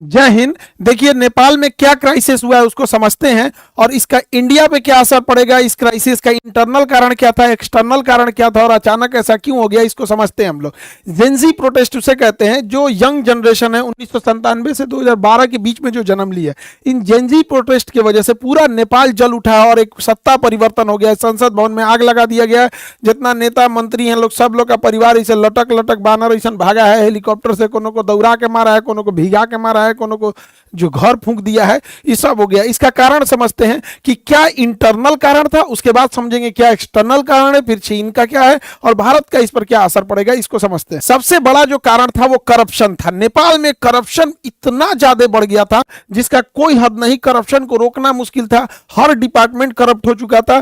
जय हिंद। देखिए नेपाल में क्या क्राइसिस हुआ है उसको समझते हैं और इसका इंडिया पे क्या असर पड़ेगा। इस क्राइसिस का इंटरनल कारण क्या था, एक्सटर्नल कारण क्या था और अचानक ऐसा क्यों हो गया, इसको समझते हैं हम लोग। जेंजी प्रोटेस्ट उसे कहते हैं जो यंग जनरेशन है 1997 से 2012 के बीच में जो जन्म ली है। इन जेंजी प्रोटेस्ट की वजह से पूरा नेपाल जल उठा और एक सत्ता परिवर्तन हो गया। संसद भवन में आग लगा दिया गया। जितना नेता मंत्री हैं लोग, सब लोग का परिवार इसे लटक लटक बानर ऐसा भागा है हेलीकॉप्टर से, कोनो को दौड़ा के मारा है, कोनो को भिगा के मारा है, कोनो को जो घर फूंक दिया है। ये सब हो गया। इसका कारण समझते हैं कि क्या इंटरनल कारण था, उसके बाद समझेंगे क्या एक्सटर्नल कारण है, फिर चीन का क्या है और भारत का इस पर क्या असर पड़ेगा, इसको समझते हैं। सबसे बड़ा जो कारण था वो करप्शन था। नेपाल में करप्शन इतना ज्यादा बढ़ गया था जिसका कोई हद नहीं। करप्शन को रोकना मुश्किल था, हर डिपार्टमेंट करप्ट हो चुका था।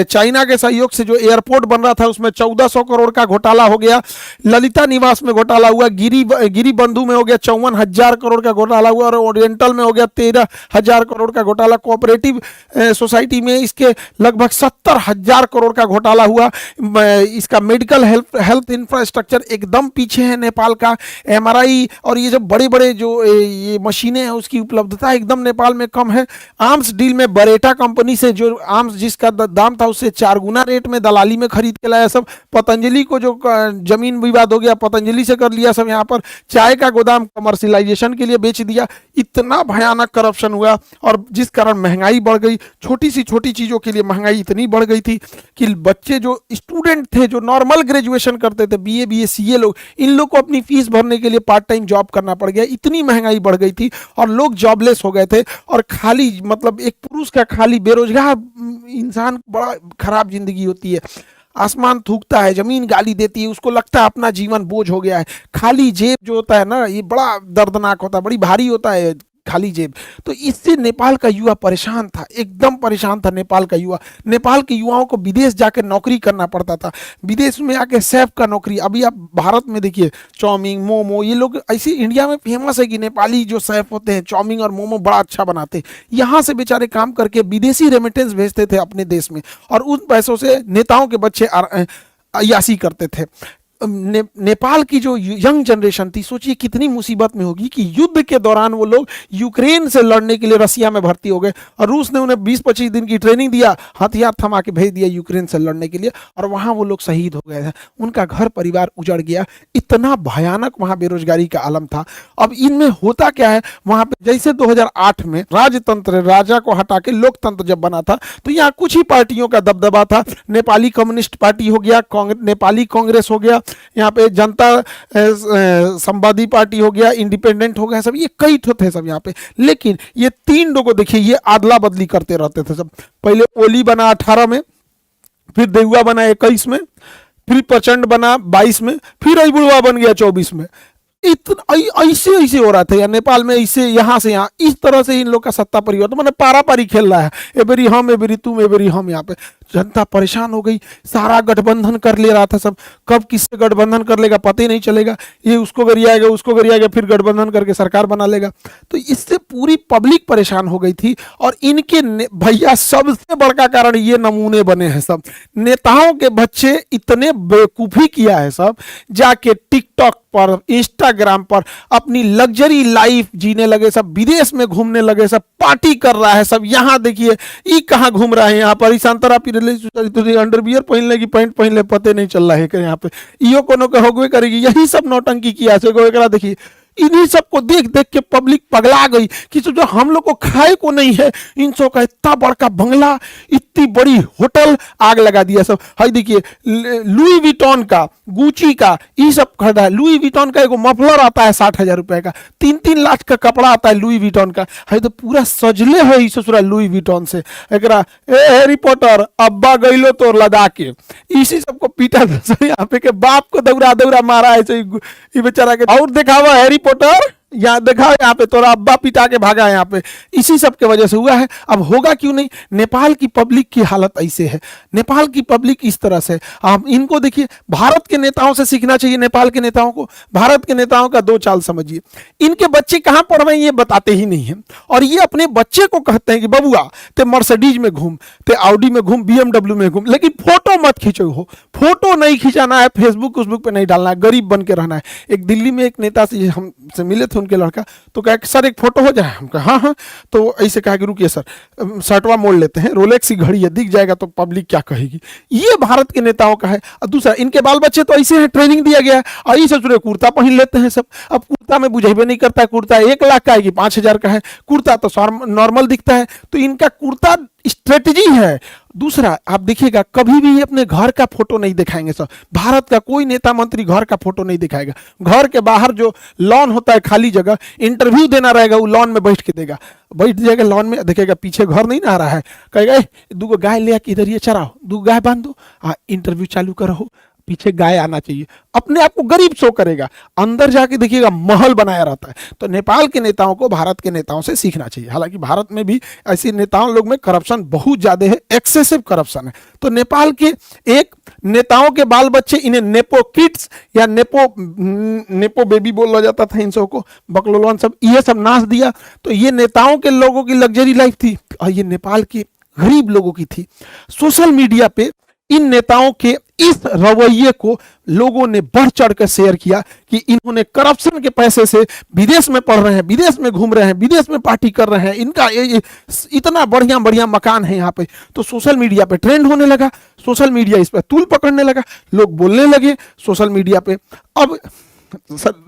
चाइना के सहयोग से जो एयरपोर्ट बन रहा था उसमें 1400 करोड़ का घोटाला हो गया। ललिता निवास में घोटाला हुआ, गिरी बंधु में हो गया 54,000 करोड़ का घोटाला हुआ और ओरिएंटल में हो गया 13,000 करोड़ का घोटाला। कोऑपरेटिव सोसाइटी में इसके लगभग 70,000 करोड़ का घोटाला हुआ। इसका मेडिकल हेल्थ इंफ्रास्ट्रक्चर एकदम पीछे है नेपाल का। एमआरआई और ये जो बड़े बड़े जो ये मशीनें हैं उसकी उपलब्धता एकदम नेपाल में कम है। आर्म्स डील में बरेटा कंपनी से जो आर्म्स जिसका दाम था उससे 4 गुना रेट में दलाली में खरीद के लाया सब। पतंजलि को जो जमीन विवाद हो गया पतंजलि से कर लिया सब। यहाँ पर चाय का गोदाम कमर्शियलाइजेशन के लिए बेच दिया। इतना भयानक करप्शन हुआ और जिस कारण महंगाई बढ़ गई। छोटी सी छोटी चीजों के लिए महंगाई इतनी बढ़ गई थी कि बच्चे जो स्टूडेंट थे जो नॉर्मल ग्रेजुएशन करते थे, बीए बीए सीए लोग, इन लोग को अपनी फीस भरने के लिए पार्ट टाइम जॉब करना पड़ गया। इतनी महंगाई बढ़ गई थी और लोग जॉबलेस हो गए थे। और खाली मतलब एक पुरुष का खाली बेरोजगार इंसान बड़ा खराब जिंदगी होती है। आसमान थूकता है, जमीन गाली देती है, उसको लगता है अपना जीवन बोझ हो गया है। खाली जेब जो होता है ना ये बड़ा दर्दनाक होता है, बड़ी भारी होता है खाली जेब। तो इससे नेपाल का युवा परेशान था, एकदम परेशान था नेपाल का युवा। नेपाल के युवाओं को विदेश जाकर नौकरी करना पड़ता था, विदेश में आके शेफ का नौकरी। अभी आप भारत में देखिए चाउमीन मोमो, ये लोग ऐसे इंडिया में फेमस है कि नेपाली जो शेफ होते हैं चाउमीन और मोमो बड़ा अच्छा बनाते हैं। यहाँ से बेचारे काम करके विदेशी रेमिटेंस भेजते थे अपने देश में और उन पैसों से नेताओं के बच्चे अयासी करते थे। नेपाल की जो यंग जनरेशन थी सोचिए कितनी मुसीबत में होगी कि युद्ध के दौरान वो लोग यूक्रेन से लड़ने के लिए रसिया में भर्ती हो गए और रूस ने उन्हें 20-25 दिन की ट्रेनिंग दिया, हथियार थमा के भेज दिया यूक्रेन से लड़ने के लिए और वहां वो लोग शहीद हो गए थे। उनका घर परिवार उजड़ गया। इतना भयानक वहां बेरोजगारी का आलम था। अब इनमें होता क्या है, वहां पे जैसे 2008 में राजतंत्र, राजा को हटा के लोकतंत्र जब बना था तो यहाँ कुछ ही पार्टियों का दबदबा था। नेपाली कम्युनिस्ट पार्टी हो गया, नेपाली कांग्रेस हो गया, यहाँ पे जनता संवादी पार्टी हो गया, इंडिपेंडेंट हो गया, सब ये कई ठो थे सब यहाँ पे। लेकिन ये 3 लोगों देखिए ये आदला बदली करते रहते थे सब। पहले ओली बना 18 में, फिर देहुआ बना 21 में, फिर प्रचंड बना 22 में, फिर अबुढ़वा बन गया 24 में। इतना ऐसे ऐसे हो रहा था यार नेपाल में, ऐसे यहाँ से यहाँ इस तरह से इन लोग का सत्ता परिवर्तन मैंने पारा पारी खेल रहा है। एबेरी हम, एबेरी तुम, एबेरी हम। यहाँ पे जनता परेशान हो गई, सारा गठबंधन कर ले रहा था सब। कब किससे गठबंधन कर लेगा पता ही नहीं चलेगा। ये उसको गरियाएगा, उसको गरियाएगा, फिर गठबंधन करके सरकार बना लेगा। तो इससे पूरी पब्लिक परेशान हो गई थी। और इनके भैया सबसे बड़का कारण ये नमूने बने हैं सब। नेताओं के बच्चे इतने बेवकूफ़ी किया है सब, जाके टिकटॉक पर, इंस्टाग्राम पर अपनी लग्जरी लाइफ जीने लगे सब, विदेश में घूमने लगे सब, पार्टी कर रहा है सब। यहाँ देखिए ये कहाँ घूम रहा है, यहाँ पर ईशांतरा अंडरवियर पहन लेगी, पैंट पहन ले, पते नहीं चल रहा है कि यहाँ पे इो कोनो के होगवे करेगी। यही सब नौटंकी किया से देखिए। इन्हीं सबको देख देख के पब्लिक पगला गई कि जो हम लोग को खाए को नहीं है, इन सब का इतना बड़का बंगला, इतनी बड़ी होटल, आग लगा दिया सब। हाय देखिए लुई विटॉन का, गुची का, ये सब खरीदा है। लुई विटॉन का एगो मफलर आता है 60,000 रुपए का, 3-3 लाख का कपड़ा आता है लुई विटॉन का। हाय तो पूरा सजले है इस ससुरा लुई विटॉन से। एकरा हैरी पॉटर अब्बा गईलो तो लदा के इसी सबको पीटा यहाँ पे के बाप को दौड़ा दौड़ा मारा है ये बेचारा के। और दिखावा हैरी पॉटर यहाँ देखा, यहाँ पे तोरा अब्बा पिटा के भागा है यहाँ पे, इसी सब के वजह से हुआ है। अब होगा क्यों नहीं, नेपाल की पब्लिक की हालत ऐसे है, नेपाल की पब्लिक इस तरह से। आप इनको देखिए, भारत के नेताओं से सीखना चाहिए नेपाल के नेताओं को। भारत के नेताओं का 2 चाल समझिए। इनके बच्चे कहाँ पढ़ रहे हैं ये बताते ही नहीं है और ये अपने बच्चे को कहते हैं कि बबुआ ते मर्सिडीज में घूम, ते ऑडी में घूम, BMW में घूम, लेकिन फोटो मत खींचो हो। फोटो नहीं खिंचाना है, फेसबुक पे नहीं डालना है, गरीब बन के रहना है। एक दिल्ली में एक नेता से हमसे मिले थे, उनके लड़का, तो कहा कि सर एक फोटो हो जाए। हम कहा हाँ हाँ। तो ऐसे कहा कि रुकिए सर, शर्टवा मोड़ लेते हैं, रोलेक्स की घड़ी है, दिख जाएगा तो पब्लिक क्या कहेगी। ये भारत के नेताओं का है। और दूसरा, इनके बाल बच्चे तो ऐसे हैं, ट्रेनिंग दिया गया है, और ये ससुरे कुर्ता पहन लेते हैं सब। अब कुर्ता में बुझेबे नहीं करता, कुर्ता 1 लाख का है कि 5,000 का है, कुर्ता तो नॉर्मल दिखता है। तो इनका कुर्ता स्ट्रेटजी है। दूसरा, आप देखिएगा कभी भी अपने घर का फोटो नहीं दिखाएंगे सर, भारत का कोई नेता मंत्री घर का फोटो नहीं दिखाएगा। घर के बाहर जो लॉन होता है, खाली जगह, इंटरव्यू देना रहेगा, वो लॉन में बैठ के देगा, बैठ जाएगा लॉन में, देखेगा पीछे घर नहीं ना आ रहा है, कहेगा दूगो गाय ले आके इधर ये चराओ, दूगो गाय बांध दो, हाँ इंटरव्यू चालू करो, पीछे गाय आना चाहिए। अपने आप को गरीब शो करेगा, अंदर जाके देखिएगा महल बनाया रहता है। तो नेपाल के नेताओं को भारत के नेताओं से सीखना चाहिए। हालांकि भारत में भी ऐसे नेताओं लोग में करप्शन बहुत ज्यादा है, एक्सेसिव करप्शन है। तो नेपाल के एक नेताओं के बाल बच्चे, इन्हें नेपो किड्स या नेपो बेबी बोला जाता था इन सबको, बकलोलवन सब, ये सब नाच दिया। तो ये नेताओं के लोगों की लग्जरी लाइफ थी, और ये नेपाल के गरीब लोगों की थी। सोशल मीडिया पे इन नेताओं के इस रवैये को लोगों ने बढ़ चढ़ कर शेयर किया कि इन्होंने करप्शन के पैसे से विदेश में पढ़ रहे हैं, विदेश में घूम रहे हैं, विदेश में पार्टी कर रहे हैं, इनका इतना बढ़िया बढ़िया मकान है यहाँ पे। तो सोशल मीडिया पे ट्रेंड होने लगा, सोशल मीडिया इस पर तूल पकड़ने लगा, लोग बोलने लगे सोशल मीडिया पे। अब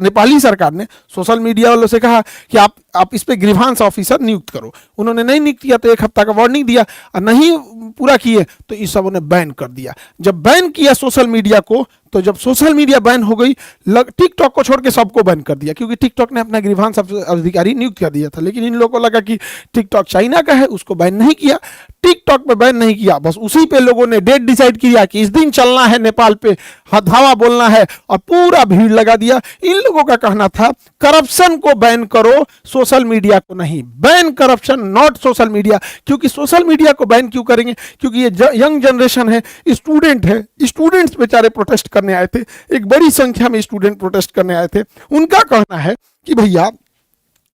नेपाली सरकार ने सोशल मीडिया वालों से कहा कि आप इस पे ग्रीवांस ऑफिसर नियुक्त करो। उन्होंने नहीं नियुक्त किया तो 1 हफ्ता का वार्निंग दिया, और नहीं पूरा किए तो इस सब ने बैन कर दिया। जब बैन किया सोशल मीडिया को, तो जब सोशल मीडिया बैन हो गई, टिकटॉक को छोड़ के सबको बैन कर दिया, क्योंकि टिकटॉक ने अपना ग्रीवांस अधिकारी नियुक्त कर दिया था। लेकिन इन लोगों को लगा कि टिकटॉक चाइना का है, उसको बैन नहीं किया, टिकटॉक पे बैन नहीं किया, बस उसी पे लोगों ने डेट डिसाइड किया कि इस दिन चलना है नेपाल पे, धावा बोलना है, और पूरा भीड़ लगा दिया। इन लोगों का कहना था करप्शन को बैन करो, सोशल मीडिया को नहीं। Ban corruption, not social media. क्योंकि सोशल मीडिया को बैन क्यों करेंगे? क्योंकि ये यंग जनरेशन है, स्टूडेंट है, स्टूडेंट्स बेचारे प्रोटेस्ट करने आए थे, एक बड़ी संख्या में स्टूडेंट प्रोटेस्ट करने आए थे। उनका कहना है कि भैया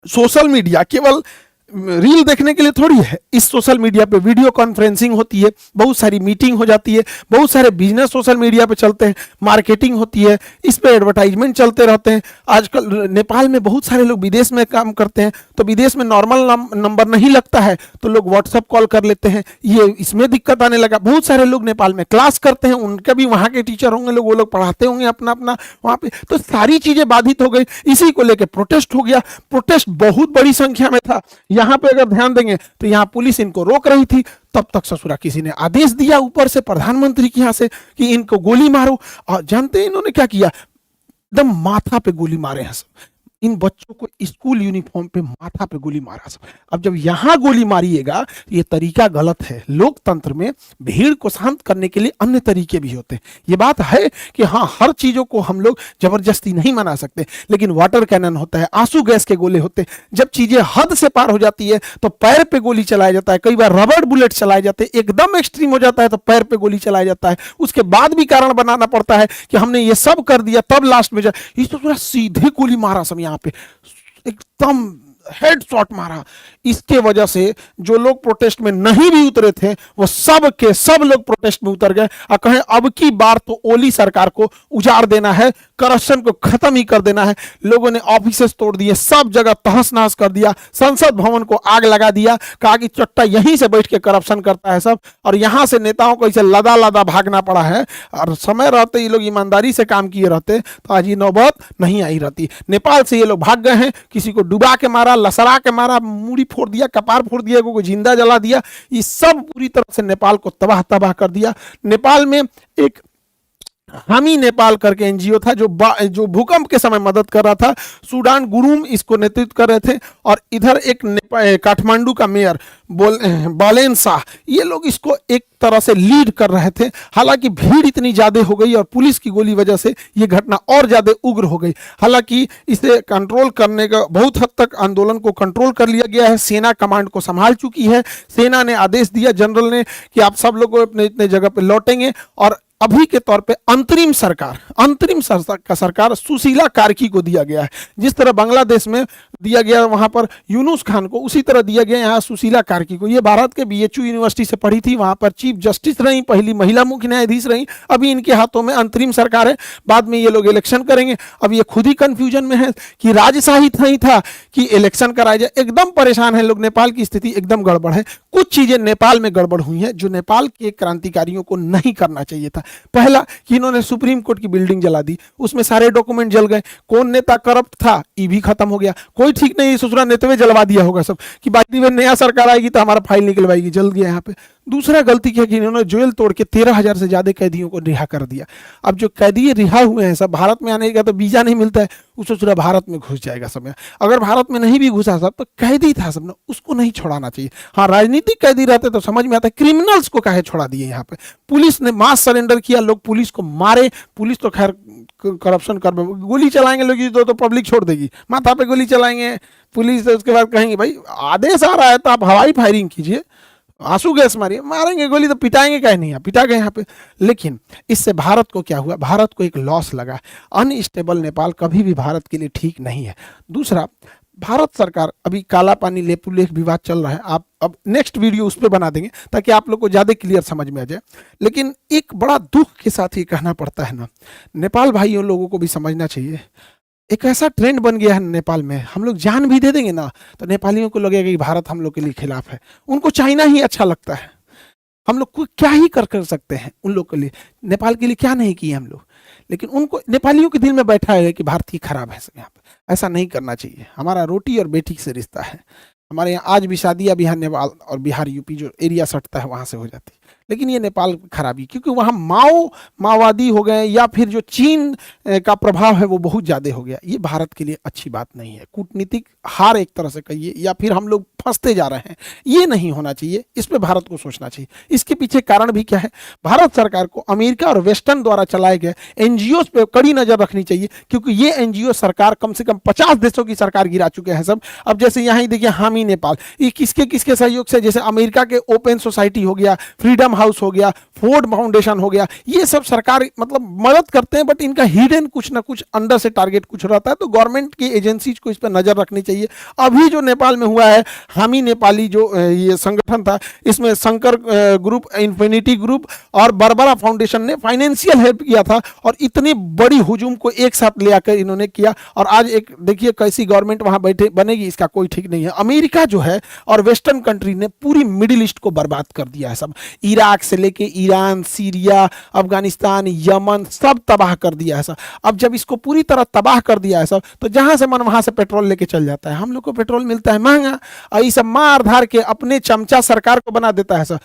सोशल मीडिया केवल रील देखने के लिए थोड़ी है, इस सोशल मीडिया पे वीडियो कॉन्फ्रेंसिंग होती है, बहुत सारी मीटिंग हो जाती है, बहुत सारे बिजनेस सोशल मीडिया पे चलते हैं, मार्केटिंग होती है, इस पे एडवर्टाइजमेंट चलते रहते हैं। आजकल नेपाल में बहुत सारे लोग विदेश में काम करते हैं, तो विदेश में नॉर्मल नंबर नहीं लगता है, तो लोग व्हाट्सएप कॉल कर लेते हैं, ये इसमें दिक्कत आने लगा। बहुत सारे लोग नेपाल में क्लास करते हैं, उनके भी वहाँ के टीचर होंगे लोग, वो लोग पढ़ाते होंगे अपना अपना वहाँ पे, तो सारी चीजें बाधित हो गई। इसी को लेकर प्रोटेस्ट हो गया, प्रोटेस्ट बहुत बड़ी संख्या में था। यहाँ पे अगर ध्यान देंगे तो यहाँ पुलिस इनको रोक रही थी, तब तक ससुरा किसी ने आदेश दिया ऊपर से, प्रधानमंत्री के यहाँ से, कि इनको गोली मारो। और जानते हैं इन्होंने क्या किया? एकदम माथा पे गोली मारे हैं सब, इन बच्चों को स्कूल यूनिफॉर्म पे माथा पे गोली मारा सब। अब जब यहां गोली मारिएगा तो ये तरीका गलत है। लोकतंत्र में भीड़ को शांत करने के लिए अन्य तरीके भी होते हैं। ये बात है कि हाँ, हर चीजों को हम लोग जबरदस्ती नहीं मना सकते, लेकिन वाटर कैनन होता है, आंसू गैस के गोले होते हैं। जब चीजें हद से पार हो जाती है तो पैर पे गोली चलाया जाता है, कई बार रबड़ बुलेट चलाए जाते हैं, एकदम एक्सट्रीम हो जाता है तो पैर पे गोली चलाया जाता है। उसके बाद भी कारण बनाना पड़ता है कि हमने ये सब कर दिया, तब लास्ट में इस तो पूरा सीधे गोली मारा सब, यहाँ पे एकदम हेड शॉट मारा। इसके वजह से जो लोग प्रोटेस्ट में नहीं भी उतरे थे वो सब के सब लोग प्रोटेस्ट में उतर गए और कहें अब की बार तो ओली सरकार को उजाड़ देना है, करप्शन को खत्म ही कर देना है। लोगों ने ऑफिसेस तोड़ दिए, सब जगह तहस नहस कर दिया, संसद भवन को आग लगा दिया, कहा कि चट्टा यहीं से बैठ के करप्शन करता है सब, और यहां से नेताओं को इसे लदा लदा भागना पड़ा है। और समय रहते ये लोग ईमानदारी से काम किए रहते तो आज ये नौबत नहीं आई रहती। नेपाल से ये लोग भाग गए हैं, किसी को डुबा के मारा, लसरा के मारा, मूड़ी फोड़ दिया, कपार फोड़ दिया, को जिंदा जला दिया। ये सब पूरी तरह से नेपाल को तबाह तबाह कर दिया। नेपाल में एक हामी नेपाल करके एनजीओ था जो भूकंप के समय मदद कर रहा था, सूडान गुरुम इसको नेतृत्व कर रहे थे, और इधर एक काठमांडू का मेयर बालेन शाह, ये लोग इसको एक तरह से लीड कर रहे थे। हालांकि भीड़ इतनी ज्यादा हो गई और पुलिस की गोली वजह से ये घटना और ज्यादा उग्र हो गई। हालांकि इसे कंट्रोल करने का बहुत हद तक आंदोलन को कंट्रोल कर लिया गया है, सेना कमांड को संभाल चुकी है। सेना ने आदेश दिया जनरल ने कि आप सब लोग अपने इतने जगह पे लौटेंगे, और अभी के तौर पे अंतरिम सरकार सुशीला कार्की को दिया गया है। जिस तरह बांग्लादेश में दिया गया वहां पर यूनुस खान को, उसी तरह दिया गया यहाँ सुशीला कार्की को। ये भारत के बीएचयू यूनिवर्सिटी से पढ़ी थी, वहां पर चीफ जस्टिस रही, पहली महिला मुख्य न्यायाधीश रही। अभी इनके हाथों में अंतरिम सरकार है, बाद में ये लोग इलेक्शन करेंगे। अब ये खुद ही कंफ्यूजन में है कि राजशाही नहीं था कि इलेक्शन कराया जाए, एकदम परेशान है लोग। नेपाल की स्थिति एकदम गड़बड़ है। कुछ चीजें नेपाल में गड़बड़ हुई हैं जो नेपाल के क्रांतिकारियों को नहीं करना चाहिए था। पहला कि इन्होंने सुप्रीम कोर्ट की बिल्डिंग जला दी, उसमें सारे डॉक्यूमेंट जल गए। कौन नेता करप्ट था ये भी खत्म हो गया। कोई ठीक नहीं, ससुरा नेता में जलवा दिया होगा सब कि बाकी में नया सरकार आएगी तो हमारा फाइल निकलवाएगी, जल गया यहाँ पे। दूसरा गलती क्या कि इन्होंने जेल तोड़ के 13,000 से ज्यादा कैदियों को रिहा कर दिया। अब जो कैदी रिहा हुए हैं सब, भारत में आने का तो वीजा नहीं मिलता है, उसको पूरा भारत में घुस जाएगा सब। अगर भारत में नहीं भी घुसा सब तो कैदी था सब, उसको नहीं छोड़ाना चाहिए। हाँ, राजनीतिक कैदी रहते तो समझ में आता है, क्रिमिनल्स को काहे छोड़ा दिए यहाँ पे। पुलिस ने मास सरेंडर किया, लोग पुलिस को मारे। पुलिस तो खैर करप्शन कर, गोली चलाएंगे लोग तो पब्लिक छोड़ देगी, माथा पे गोली चलाएंगे पुलिस, उसके बाद कहेंगे भाई आदेश आ रहा है तो आप हवाई फायरिंग कीजिए, आंसू गैस मारिए, मारेंगे गोली तो पिटाएंगे कहीं नहीं, पिटा गए यहाँ पे। लेकिन इससे भारत को क्या हुआ, भारत को एक लॉस लगा। अनस्टेबल नेपाल कभी भी भारत के लिए ठीक नहीं है। दूसरा, भारत सरकार, अभी काला पानी लेपू लेख विवाद चल रहा है, आप अब नेक्स्ट वीडियो उस पर बना देंगे ताकि आप लोग को ज़्यादा क्लियर समझ में आ जाए। लेकिन एक बड़ा दुख के साथ ये कहना पड़ता है ना, नेपाल भाइयों लोगों को भी समझना चाहिए, एक ऐसा ट्रेंड बन गया है नेपाल में, हम लोग जान भी दे देंगे ना तो नेपालियों को लगेगा कि भारत हम लोग के लिए खिलाफ है। उनको चाइना ही अच्छा लगता है। हम लोग को क्या ही कर सकते हैं उन लोग के लिए, नेपाल के लिए क्या नहीं किए हम लोग। लेकिन उनको, नेपालियों के दिल में बैठा है कि भारत ही खराब है यहाँ पे। ऐसा नहीं करना चाहिए। हमारा रोटी और बेटी से रिश्ता है। हमारे यहाँ आज भी शादियाँ बिहार नेपाल और बिहार यूपी जो एरिया सटता है वहाँ से हो जाती है। लेकिन ये नेपाल की खराबी, क्योंकि वहाँ माओवादी हो गए या फिर जो चीन का प्रभाव है वो बहुत ज़्यादा हो गया। ये भारत के लिए अच्छी बात नहीं है। कूटनीतिक हार एक तरह से कहिए, या फिर हम लोग फंसते जा रहे हैं, ये नहीं होना चाहिए। इस पे भारत को सोचना चाहिए। इसके पीछे कारण भी क्या है, भारत सरकार को अमेरिका और वेस्टर्न द्वारा चलाए गए एनजीओ पे कड़ी नजर रखनी चाहिए, क्योंकि ये एनजीओ सरकार कम से कम 50 देशों की सरकार गिरा चुके हैं सब। अब जैसे यहाँ ही देखिए हामी नेपाल, ये किसके किसके सहयोग से, जैसे अमेरिका के ओपन सोसाइटी हो गया, फ्रीडम हाउस हो गया, फोर्ड फाउंडेशन हो गया, ये सब सरकार मतलब मदद करते हैं, बट इनका हिडन कुछ ना कुछ अंडर से टारगेट कुछ रहता है। तो गवर्नमेंट की एजेंसीज को इस पर नजर रखनी चाहिए। अभी जो नेपाल में हुआ है, हामी नेपाली जो ये संगठन था, इसमें शंकर ग्रुप, इन्फिनिटी ग्रुप और बरबरा फाउंडेशन ने फाइनेंशियल हेल्प किया था, और इतनी बड़ी हुजूम को एक साथ ले आकर इन्होंने किया। और आज एक देखिए कैसी गवर्नमेंट वहां बैठे बनेगी, इसका कोई ठीक नहीं है। अमेरिका जो है और वेस्टर्न कंट्री ने पूरी मिडिल ईस्ट को बर्बाद कर दिया है सब। इराक से लेके ईरान, सीरिया, अफगानिस्तान, यमन, सब तबाह कर दिया है सब। अब जब इसको पूरी तरह तबाह कर दिया है सब, तो जहां से मन वहां से पेट्रोल लेके चल जाता है। हम लोग को पेट्रोल मिलता है महंगा, और ये सब मार धार के अपने चमचा सरकार को बना देता है सब।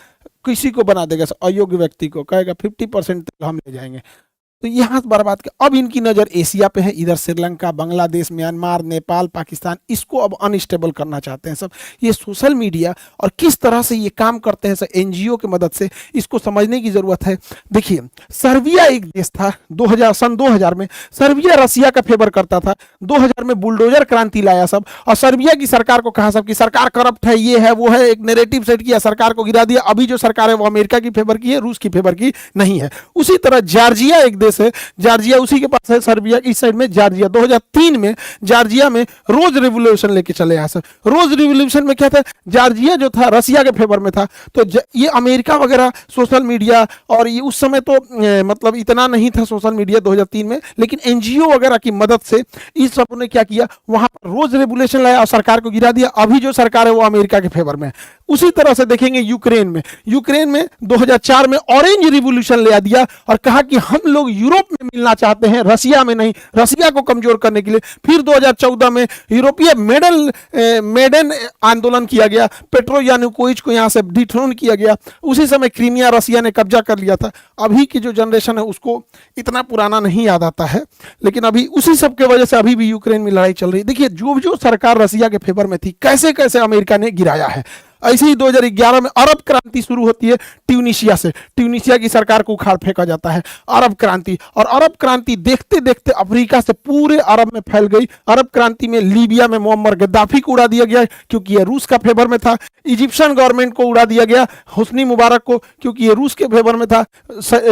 किसी को बना देगा सब, अयोग्य व्यक्ति को कहेगा 50% हम ले जाएंगे। तो यहाँ बर्बाद के, अब इनकी नज़र एशिया पे है। इधर श्रीलंका, बांग्लादेश, म्यांमार, नेपाल, पाकिस्तान, इसको अब अनस्टेबल करना चाहते हैं सब। ये सोशल मीडिया और किस तरह से ये काम करते हैं सब एनजीओ की मदद से, इसको समझने की ज़रूरत है। देखिए, सर्बिया एक देश था, सन 2000 में सर्बिया रसिया का फेवर करता था। 2000 में बुलडोजर क्रांति लाया सब, और सर्बिया की सरकार को कहा सब कि सरकार करप्ट है, ये है वो है, एक नैरेटिव सेट किया, सरकार को गिरा दिया। अभी जो सरकार है वो अमेरिका की फेवर की है, रूस की फेवर की नहीं है। उसी तरह जॉर्जिया एक देश है, जॉर्जिया उसी के पास है, सर्बिया की साइड में जॉर्जिया। 2003 में जॉर्जिया में रोज रेवोल्यूशन लेके चले आए सर। रोज रेवोल्यूशन में क्या था, जॉर्जिया जो था रसिया के फेवर में था। तो ये अमेरिका वगैरह सोशल मीडिया, और ये उस समय तो मतलब इतना नहीं था सोशल मीडिया 2003 में, लेकिन एनजीओ वगैरह की मदद से इस सब ने क्या किया, वहां पर रोज रेवोल्यूशन लाया और सरकार को गिरा दिया। अभी जो सरकार है वो अमेरिका के फेवर में है। उसी तरह से देखेंगे यूक्रेन में 2004 में ऑरेंज रिवोल्यूशन ले दिया और कहा कि हम लोग यूरोप में मिलना चाहते हैं, रसिया में नहीं, रसिया को कमजोर करने के लिए। फिर 2014 में यूरोपीय मेडन आंदोलन किया गया, पेट्रो यानुकोविच को यहां से डिथ्रोन किया गया। उसी समय क्रीमिया रसिया ने कब्जा कर लिया था। अभी की जो जनरेशन है उसको इतना पुराना नहीं याद आता है, लेकिन अभी उसी सब के वजह से अभी भी यूक्रेन में लड़ाई चल रही है। देखिए, जो सरकार रसिया के फेवर में थी, कैसे कैसे अमेरिका ने गिराया है। ऐसे ही 2011 में अरब क्रांति शुरू होती है ट्यूनीशिया से, ट्यूनीशिया की सरकार को उखाड़ फेंका जाता है, अरब क्रांति। और अरब क्रांति देखते देखते अफ्रीका से पूरे अरब में फैल गई। अरब क्रांति में लीबिया में मोअम्मर गद्दाफी को उड़ा दिया गया क्योंकि ये रूस का फेवर में था। इजिप्शियन गवर्नमेंट को उड़ा दिया गया, हुस्नी मुबारक को, क्योंकि ये रूस के फेवर में था।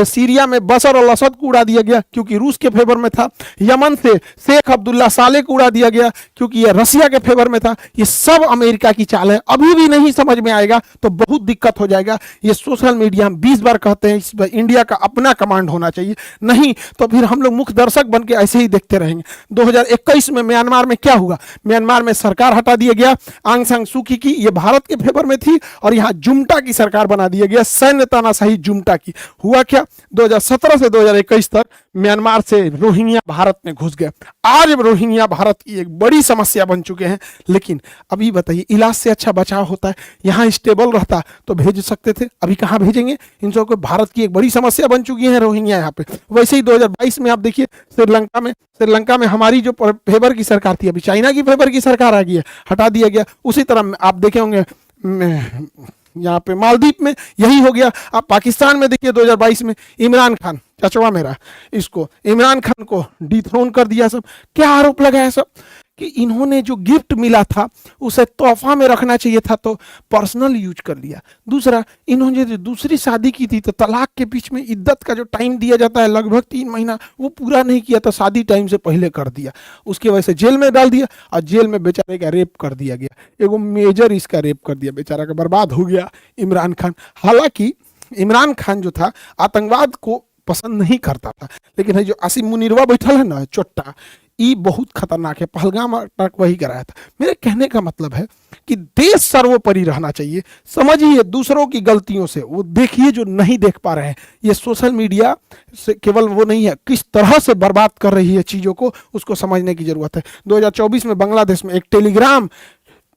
सीरिया में बशर अल असद को उड़ा दिया गया क्योंकि रूस के फेवर में था। यमन से शेख अब्दुल्ला साले को उड़ा दिया गया क्योंकि ये रसिया के फेवर में था। ये सब अमेरिका की चाल है। अभी भी नहीं समझ में आएगा तो बहुत दिक्कत हो जाएगा। ये सोशल मीडिया हम 20 बार कहते हैं, इस पर इंडिया का अपना कमांड होना चाहिए, नहीं तो फिर हम लोग मुख्य दर्शक बन के ऐसे ही देखते रहेंगे। 2021 में म्यांमार में क्या हुआ? म्यांमार में सरकार हटा दिया गया आंग सान सू की, ये भारत के फेवर में थी, और यहाँ जुम्टा की सरकार बना दिया गया, सैन्य तानाशाही जुम्टा की। हुआ क्या? 2017 से 2021 तक म्यांमार से रोहिंग्या भारत में घुस गए। आज रोहिंग्या भारत की एक बड़ी समस्या बन चुके हैं। लेकिन अभी बताइए, इलाज से अच्छा बचाव होता है। यहाँ स्टेबल रहता तो भेज सकते थे, अभी कहाँ भेजेंगे? इन सबको भारत की एक बड़ी समस्या बन चुकी है रोहिंग्या यहाँ पे। वैसे ही 2022 में आप देखिए श्रीलंका में हमारी जो फेवर की सरकार थी, अभी चाइना की फेवर की सरकार आ गई है, हटा दिया गया। उसी तरह आप देखे होंगे यहाँ पे मालदीव में यही हो गया। आप पाकिस्तान में देखिए 2022 में इमरान खान, चचवा मेरा, इसको इमरान खान को डिथ्रोन कर दिया। सब क्या आरोप लगाया? सब कि इन्होंने जो गिफ्ट मिला था उसे तोहफा में रखना चाहिए था तो पर्सनल यूज कर लिया। दूसरा, इन्होंने जो दूसरी शादी की थी तो तलाक के बीच में इद्दत का जो टाइम दिया जाता है लगभग 3 महीना, वो पूरा नहीं किया तो शादी टाइम से पहले कर दिया। उसकी वजह से जेल में डाल दिया और जेल में बेचारे का रेप कर दिया गया। एगो मेजर इसका रेप कर दिया, बेचारा का बर्बाद हो गया इमरान खान। हालांकि इमरान खान जो था आतंकवाद को पसंद नहीं करता था, लेकिन है जो आसिम मुनीरवा बैठल है ना चोट्टा, ये बहुत खतरनाक है। पहलगाम अटैक वही कराया था। मेरे कहने का मतलब है कि देश सर्वोपरि रहना चाहिए। समझिए दूसरों की गलतियों से, वो देखिए जो नहीं देख पा रहे हैं। ये सोशल मीडिया से केवल वो नहीं है, किस तरह से बर्बाद कर रही है चीज़ों को, उसको समझने की जरूरत है। 2024 में बांग्लादेश में एक टेलीग्राम,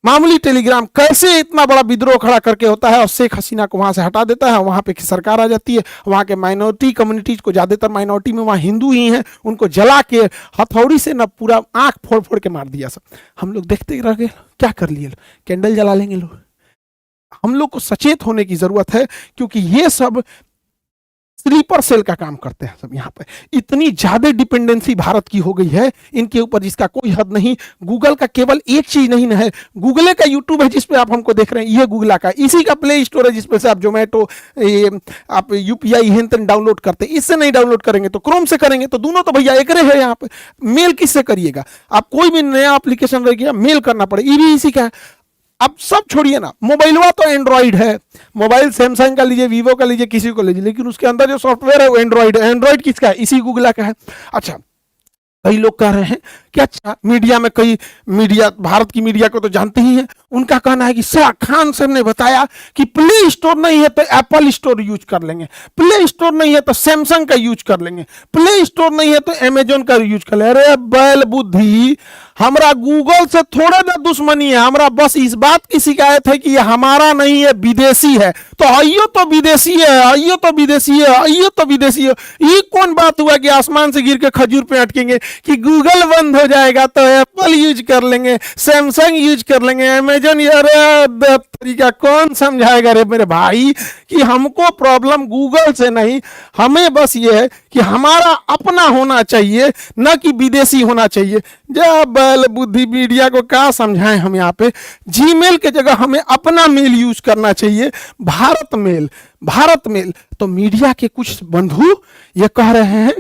मामूली टेलीग्राम कैसे इतना बड़ा विद्रोह खड़ा करके होता है और शेख हसीना को वहां से हटा देता है। वहां पे सरकार आ जाती है, वहां के माइनॉरिटी कम्युनिटीज को, ज्यादातर माइनॉरिटी में वहां हिंदू ही हैं, उनको जला के हथौड़ी से ना पूरा आंख फोड़ फोड़ के मार दिया। सब हम लोग देखते रह गए। क्या कर लिए? कैंडल जला लेंगे लोग। हम लोग को सचेत होने की जरूरत है क्योंकि ये सब स्लीपर सेल का काम करते हैं सब। यहाँ पे इतनी ज्यादा डिपेंडेंसी भारत की हो गई है इनके ऊपर जिसका कोई हद नहीं। गूगल का केवल एक चीज नहीं है, गूगल का यूट्यूब है जिसपे आप हमको देख रहे हैं, ये गूगल का, इसी का प्ले स्टोर है जिसपे से आप जोमेटो, आप यूपीआई हेन डाउनलोड करते हैं। इससे नहीं डाउनलोड करेंगे तो क्रोम से करेंगे, तो दोनों तो भैया एक है। यहाँ पे मेल किससे करिएगा? आप कोई भी नया एप्लीकेशन रह गया मेल करना पड़े, ये भी इसी का है। अब सब छोड़िए ना, मोबाइलवा तो एंड्रॉइड है, मोबाइल सैमसंग का लीजिए, वीवो का लीजिए, किसी को लीजिए, लेकिन उसके अंदर जो सॉफ्टवेयर है वो एंड्रॉइड है। एंड्रॉइड किसका है? इसी गूगल का है। अच्छा, कई लोग कह रहे हैं कि अच्छा मीडिया में, कई मीडिया, भारत की मीडिया को तो जानते ही हैं, उनका कहना है कि शाह खान साहब ने बताया कि प्ले स्टोर नहीं है तो एप्पल स्टोर यूज कर लेंगे, प्ले स्टोर नहीं है तो सैमसंग का यूज कर लेंगे, प्ले स्टोर नहीं है तो अमेजोन का यूज कर लेंगे। अरे बैल बुद्धि, हमरा गूगल से थोड़ा ना दुश्मनी है, हमरा बस इस बात की शिकायत है कि ये हमारा नहीं है, विदेशी है। तो आइयो तो विदेशी है, आइयो तो विदेशी है, आइयो तो विदेशी है। ये कौन बात हुआ कि आसमान से गिर के खजूर पे अटकेंगे कि गूगल बंद हो जाएगा तो एप्पल यूज कर लेंगे, सैमसंग यूज कर लेंगे, अमेजन। अरे तरीका कौन समझाएगा रे मेरे भाई कि हमको प्रॉब्लम गूगल से नहीं, हमें बस ये है कि हमारा अपना होना चाहिए, न कि विदेशी होना चाहिए। जब बैल बुद्धि मीडिया को क्या समझाएं हम यहाँ पे। जीमेल के जगह हमें अपना मेल यूज करना चाहिए, भारत मेल, भारत मेल। तो मीडिया के कुछ बंधु ये कह रहे हैं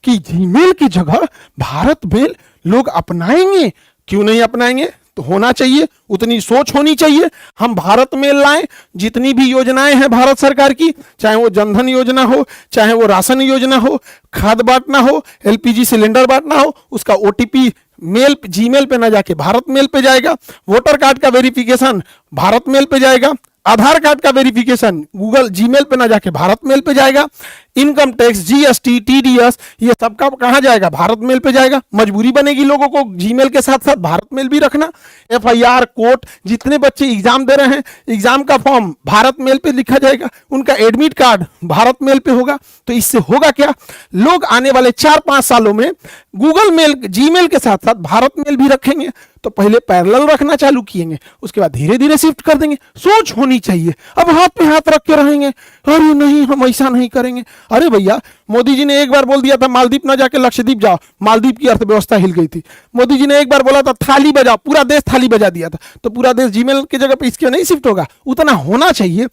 कि जीमेल की जगह भारत मेल लोग अपनाएंगे। क्यों नहीं अपनाएंगे? तो होना चाहिए, उतनी सोच होनी चाहिए। हम भारत मेल लाएं, जितनी भी योजनाएं हैं भारत सरकार की, चाहे वो जनधन योजना हो, चाहे वो राशन योजना हो, खाद बांटना हो, एलपीजी सिलेंडर बांटना हो, उसका ओटीपी मेल, जीमेल पे ना जाके भारत मेल पे जाएगा। वोटर कार्ड का वेरिफिकेशन भारत मेल पे जाएगा। आधार कार्ड का वेरिफिकेशन गूगल जीमेल पे ना जाके भारत मेल पे जाएगा। इनकम टैक्स, जीएसटी, टीडीएस, ये सबका कहाँ जाएगा? भारत मेल पे जाएगा। मजबूरी बनेगी लोगों को जीमेल के साथ साथ भारत मेल भी रखना। एफआईआर, कोर्ट, जितने बच्चे एग्जाम दे रहे हैं, एग्जाम का फॉर्म भारत मेल पे लिखा जाएगा, उनका एडमिट कार्ड भारत मेल पे होगा। तो इससे होगा क्या? लोग आने वाले 4-5 सालों में गूगल मेल, जीमेल के साथ साथ भारत मेल भी रखेंगे। तो पहले पैरेलल रखना चालू किएंगे, उसके बाद धीरे धीरे शिफ्ट कर देंगे। सोच होनी चाहिए। अब हाथ पे हाथ रख के रहेंगे, अरे नहीं हम ऐसा नहीं करेंगे। अरे भैया, मोदी जी ने एक बार बोल दिया था मालदीप ना जाके लक्षद्वीप जाओ, मालदीप की अर्थव्यवस्था हिल गई थी। मोदी जी ने एक बार बोला था थाली बजाओ, पूरा देश थाली बजा दिया था। तो पूरा देश जीमेल की जगह पे इसके नहीं शिफ्ट होगा? उतना होना चाहिए।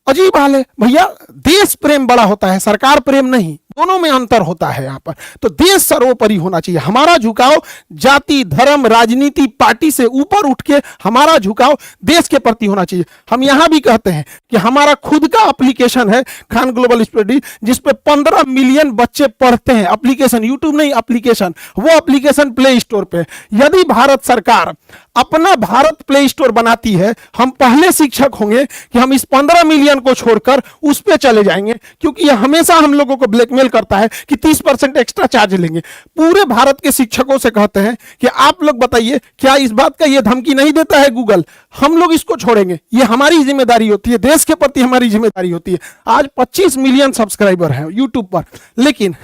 अजीब हाल है भैया। देश प्रेम बड़ा होता है, सरकार प्रेम नहीं, दोनों में अंतर होता है यहाँ पर। तो देश सर्वोपरि होना चाहिए। हमारा झुकाव जाति धर्म राजनीति पार्टी से ऊपर उठ के हमारा झुकाव देश के प्रति होना चाहिए। हम यहाँ भी कहते हैं कि हमारा खुद का एप्लीकेशन है खान ग्लोबल स्टडी, जिसपे 15 मिलियन बच्चे पढ़ते हैं। एप्लीकेशन, यूट्यूब नहीं, एप्लीकेशन। वो एप्लीकेशन प्ले स्टोर पे। यदि भारत सरकार अपना भारत प्ले स्टोर बनाती है, हम पहले शिक्षक होंगे कि हम इस 15 मिलियन को छोड़कर उस पे चले जाएंगे, क्योंकि यह हमेशा हम लोगों को ब्लैकमेल करता है कि 30% एक्स्ट्रा चार्ज लेंगे। पूरे भारत के शिक्षकों से कहते हैं कि आप लोग बताइए, क्या इस बात का ये धमकी नहीं देता है गूगल? हम लोग इसको छोड़ेंगे, ये हमारी जिम्मेदारी होती है, देश के प्रति हमारी जिम्मेदारी होती है। आज 25 मिलियन सब्सक्राइबर हैं यूट्यूब पर, लेकिन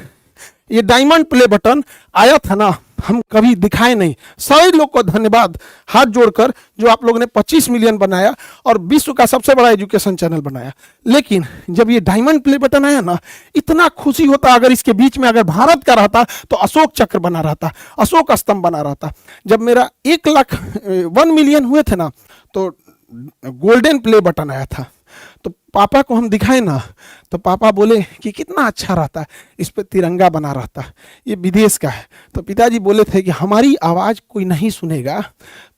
ये डायमंड प्ले बटन आया था ना, हम कभी दिखाए नहीं। सभी लोग को धन्यवाद हाथ जोड़कर जो आप लोगों ने 25 मिलियन बनाया और विश्व का सबसे बड़ा एजुकेशन चैनल बनाया। लेकिन जब ये डायमंड प्ले बटन आया ना, इतना खुशी होता। अगर इसके बीच में अगर भारत का रहता तो अशोक चक्र बना रहता, अशोक स्तंभ बना रहता। जब मेरा 1 मिलियन हुए थे ना, तो गोल्डन प्ले बटन आया था। तो पापा को हम दिखाए ना, तो पापा बोले कि कितना अच्छा रहता, इस पे तिरंगा बना रहता, ये विदेश का है। तो पिताजी बोले थे कि हमारी आवाज़ कोई नहीं सुनेगा,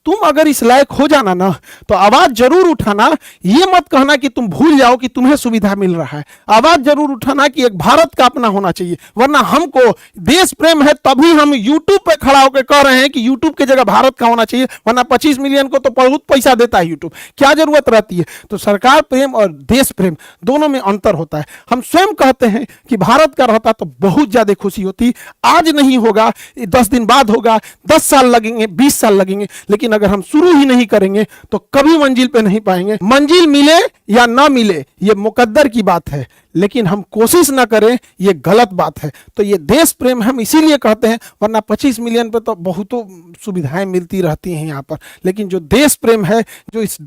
तुम अगर इस लायक हो जाना ना तो आवाज़ जरूर उठाना। ये मत कहना कि तुम भूल जाओ कि तुम्हें सुविधा मिल रहा है। आवाज़ जरूर उठाना कि एक भारत का अपना होना चाहिए। वरना हमको देश प्रेम है तभी हम यूट्यूब पे खड़ा होकर कह रहे हैं कि यूट्यूब की जगह भारत का होना चाहिए। वरना 25 मिलियन को तो बहुत पैसा देता है यूट्यूब, क्या जरूरत रहती है? तो सरकार प्रेम और देश प्रेम दोनों में अंतर होता है। हम स्वयं कहते हैं कि भारत का रहता तो बहुत ज्यादा खुशी होती। आज नहीं होगा, 10 दिन बाद होगा, 10 साल लगेंगे, 20 साल लगेंगे, लेकिन अगर हम शुरू ही नहीं करेंगे तो कभी मंजिल पे नहीं पाएंगे। मंजिल मिले या ना मिले ये मुकद्दर की बात है, लेकिन हम कोशिश ना करें ये गलत बात है। तो ये देश प्रेम हम इसीलिए कहते हैं, वरना 25 मिलियन पे तो बहुतों सुविधाएं मिलती रहती हैं यहाँ पर। लेकिन जो देश प्रेम है, जो इस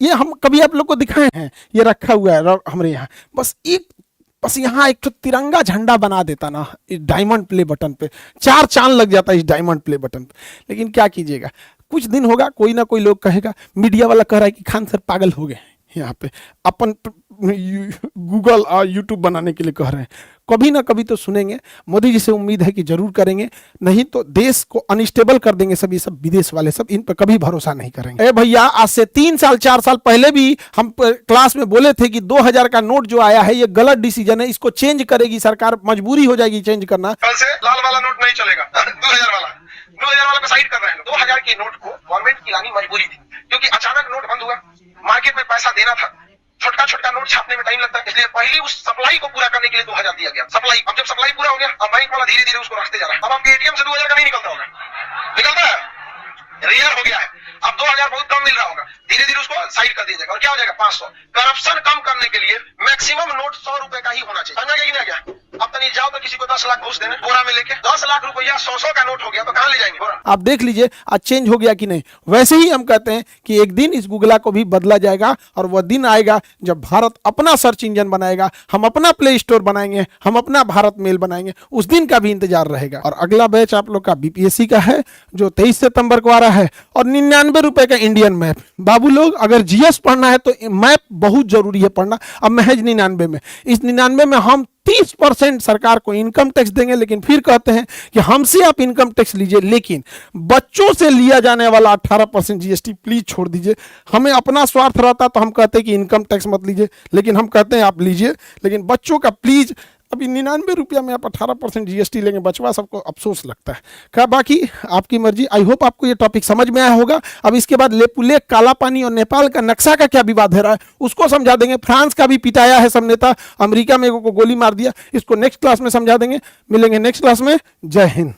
ये हम कभी आप लोग को दिखाए हैं, ये रखा हुआ है हमारे यहाँ। बस यहाँ एक तो तिरंगा झंडा बना देता ना इस डायमंड प्ले बटन पे, 4 चांद लग जाता है इस डायमंड प्ले बटन पे। लेकिन क्या कीजिएगा, कुछ दिन होगा, कोई ना कोई लोग कहेगा, मीडिया वाला कह रहा है कि खान सर पागल हो गए यहाँ पे, अपन गूगल और यूट्यूब बनाने के लिए कह रहे हैं। कभी ना कभी तो सुनेंगे। मोदी जी से उम्मीद है कि जरूर करेंगे, नहीं तो देश को अनस्टेबल कर देंगे सब। ये सब विदेश वाले सब, इन पर कभी भरोसा नहीं करेंगे। भैया, आज से 3 साल 4 साल पहले भी हम क्लास में बोले थे कि 2000 का नोट जो आया है ये गलत डिसीजन है, इसको चेंज करेगी सरकार, मजबूरी हो जाएगी चेंज करना। कल से लाल वाला नोट नहीं चलेगा, 2000 वाला पे साइड कर रहे हैं। 2000 के नोट को गवर्नमेंट की लानी मजबूरी थी, क्योंकि अचानक नोट बंद हुआ, मार्केट में पैसा देना था, छोटा नोट छापने में टाइम लगता है, इसलिए पहले उस सप्लाई को पूरा करने के लिए 2000 दिया गया। सप्लाई, अब जब सप्लाई पूरा हो गया, अब बैंक वाला धीरे धीरे उसको रखते जा रहा है। अब आपके एटीएम से 2000 का नहीं निकलता होगा, निकलता है, रेयर हो गया है। अब 2000 बहुत कम मिल रहा होगा, धीरे धीरे उसको साइड कर दिया जाएगा। और क्या हो जाएगा, 500। करप्शन कम करने के लिए मैक्सिमम नोट 100 रुपए का ही होना चाहिए। समझा गया कि नहीं? क्या अब तो नहीं जाओ तो किसी को 10 लाख घूस देने बोरा में लेके, 10 लाख रुपया 100 का नोट हो गया तो कहां ले जाएंगे बोरा? आप देख लीजिए आज चेंज हो गया कि नहीं। वैसे ही हम कहते हैं कि एक दिन इस गूगला को भी बदला जाएगा, और वह दिन आएगा जब भारत अपना सर्च इंजन बनाएगा, हम अपना प्ले स्टोर बनाएंगे, हम अपना भारत मेल बनाएंगे। उस दिन का भी इंतजार रहेगा। और अगला बैच आप लोग का बीपीएससी का है, जो 23 सितंबर को आ रहा है, और 99 रुपए का इंडियन मैप। बाबू लोग, अगर जीएस पढ़ना है तो मैप बहुत जरूरी है पढ़ना। अब महज 99 में, इस 99 में हम 30% सरकार को इनकम टैक्स देंगे, लेकिन फिर कहते हैं कि हमसे आप इनकम टैक्स लीजिए, लेकिन बच्चों से लिया जाने वाला 18% जीएसटी प्लीज छोड़ दीजिए। हमें अपना स्वार्थ रहता तो हम कहते हैं कि इनकम टैक्स मत लीजिए, लेकिन हम कहते हैं आप लीजिए, लेकिन बच्चों का प्लीज। अभी 99 रुपया में आप 18% जीएसटी लेंगे, बचवा सबको अफसोस लगता है। क्या बाकी आपकी मर्जी। आई होप आपको ये टॉपिक समझ में आया होगा। अब इसके बाद लेपुलेख, काला पानी और नेपाल का नक्शा का क्या विवाद है रहा है उसको समझा देंगे। फ्रांस का भी पिटाया है सब नेता, अमेरिका में को गोली मार दिया, इसको नेक्स्ट क्लास में समझा देंगे। मिलेंगे नेक्स्ट क्लास में। जय हिंद।